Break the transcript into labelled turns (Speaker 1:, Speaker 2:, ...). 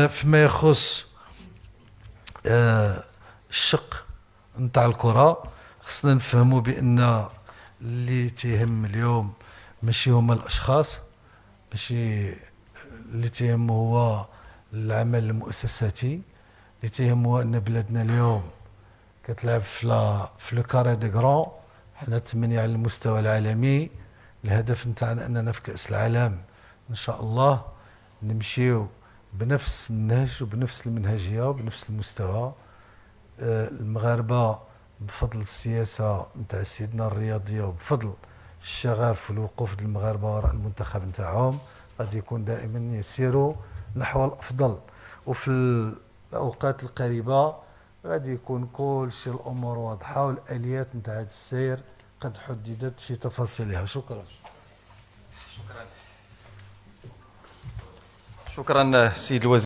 Speaker 1: فيما يخص الشق نتاع الكرة، خصنا نفهموا بأن اللي تيهم اليوم ماشي هما الأشخاص، ماشي اللي تيهم هو العمل المؤسساتي. اللي تيهم هو أن بلادنا اليوم كتلعب في لو كاري دي كرون. حنا تمني على المستوى العالمي. الهدف نتاعنا أننا في كأس العالم إن شاء الله نمشيو بنفس النهج وبنفس المنهجية وبنفس المستوى. المغاربة بفضل السياسة نتاع سيدنا الرياضية وبفضل الشغف والوقوف ديال المغاربة وراء المنتخب نتاعهم غادي يكون دائما يسيروا نحو الأفضل. وفي الأوقات القريبة غادي يكون كل شيء الأمور واضحة والآليات نتاع هذا السير قد حددت في تفاصيلها. شكرا.
Speaker 2: شكرا. شكرا سيد الوزير.